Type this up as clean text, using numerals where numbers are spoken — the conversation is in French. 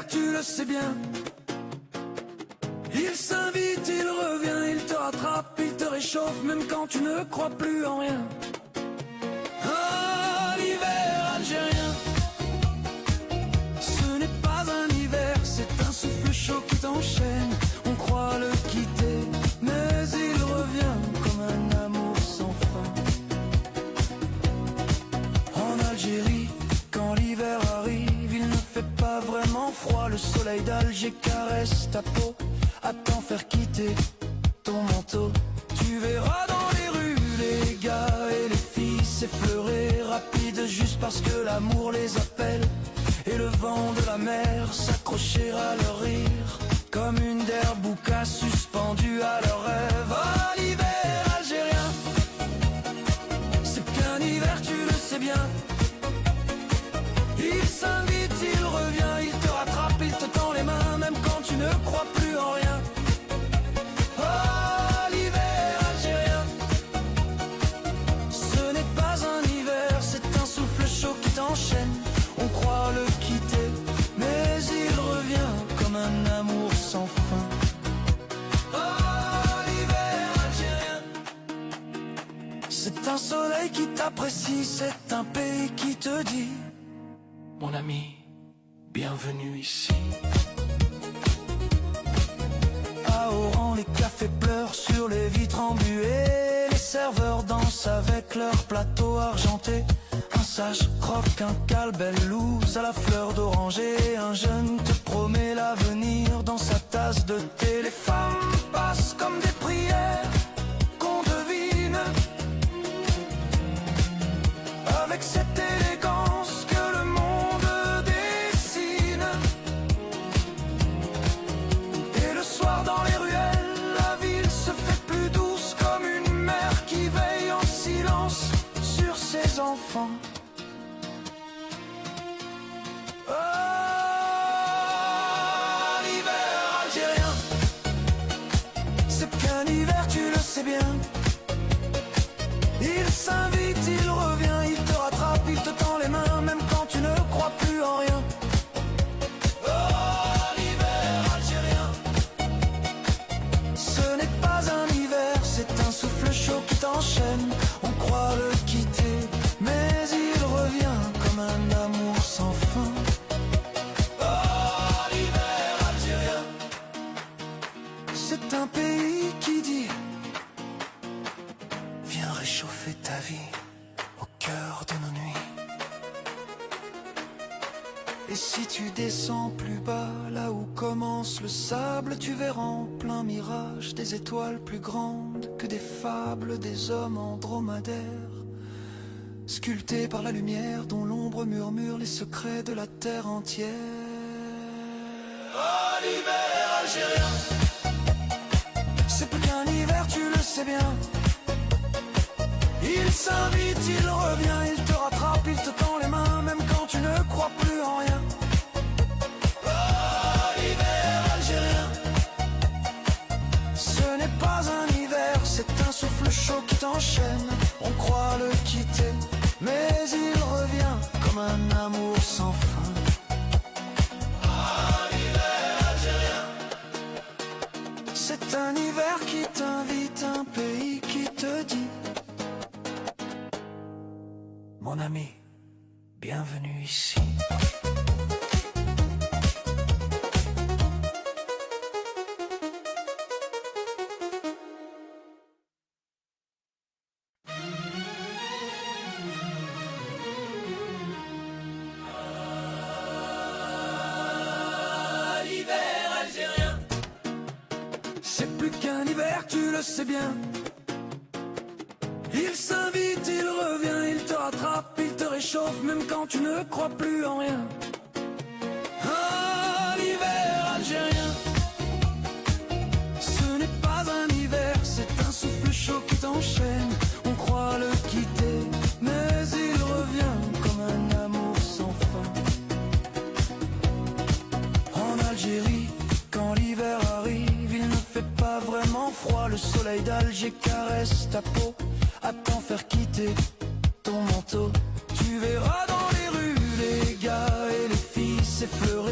hiver, tu le sais bien. Il s'invite, il revient, il te rattrape, il te réchauffe, même quand tu ne crois plus en rien. Ah, l'hiver algérien, ce n'est pas un hiver, c'est un souffle chaud qui t'enchaîne. On croit le quitter, mais il revient comme un amour sans fin. En Algérie, quand l'hiver arrive, il ne fait pas vraiment froid. Le soleil d'Alger caresse ta peau, à t'en faire quitter ton manteau. Tu verras dans les rues les gars et les filles s'effleurer rapide juste parce que l'amour les appelle. Et le vent de la mer s'accrocher à leur rire comme une derbouka suspendue à leur rêve. Ah, l'hiver algérien, c'est qu'un hiver, tu le sais bien. Il s'invite, il revient, il te rattrape, il te tend les mains, même quand tu ne crois plus en rien. Oh, l'hiver algérien, ce n'est pas un hiver, c'est un souffle chaud qui t'enchaîne. On croit le quitter, mais il revient comme un amour sans fin. Oh, l'hiver algérien, c'est un soleil qui t'apprécie, c'est un pays qui te dit: mon ami, bienvenue ici. À Oran, les cafés pleurent sur les vitres embuées. Les serveurs dansent avec leurs plateaux argentés. Un sage croque un calbellouz à la fleur d'oranger. Un jeune te promet l'avenir dans sa tasse de thé. Les femmes passent comme des prières qu'on devine, avec cette élégance que le monde dessine. Et le soir dans les ruelles, la ville se fait plus douce comme une mère qui veille en silence sur ses enfants. Oh, l'hiver algérien, c'est qu'un hiver, tu le sais bien. Il s'invite, il revient, il te rattrape, il te tend les mains, même quand tu ne crois plus en rien. Oh, l'hiver algérien, ce n'est pas un hiver, c'est un souffle chaud qui t'enchaîne. On croit le quitter, mais il revient comme un amour sans fin. Oh, l'hiver algérien, c'est un pays qui dit: viens réchauffer ta vie au cœur de nos nuits. Et si tu descends plus bas, là où commence le sable, tu verras en plein mirage des étoiles plus grandes que des fables, des hommes en dromadaire, sculptés par la lumière dont l'ombre murmure les secrets de la terre entière. Oh, l'hiver algérien, c'est plus qu'un hiver, tu le sais bien. Il s'invite, il revient, il te rattrape, il te tend les mains, même quand tu ne crois plus en rien. Oh, l'hiver algérien, ce n'est pas un hiver, c'est un souffle chaud qui t'enchaîne. On croit le quitter, mais il revient comme un amour sans fin. Oh, l'hiver algérien, c'est un hiver qui t'invite, un pays qui te dit: mon ami, bienvenue ici. Ah, l'hiver algérien, c'est plus qu'un hiver, tu le sais bien. Il s'invite, il revient, il te rattrape, il te réchauffe, même quand tu ne crois plus en rien. Ah, l'hiver algérien, ce n'est pas un hiver, c'est un souffle chaud qui t'enchaîne. On croit le quitter, mais il revient comme un amour sans fin. En Algérie, quand l'hiver arrive, il ne fait pas vraiment froid. Le soleil d'Alger caresse ta peau, à t'en faire quitter ton manteau. Tu verras dans les rues les gars et les filles s'effleurer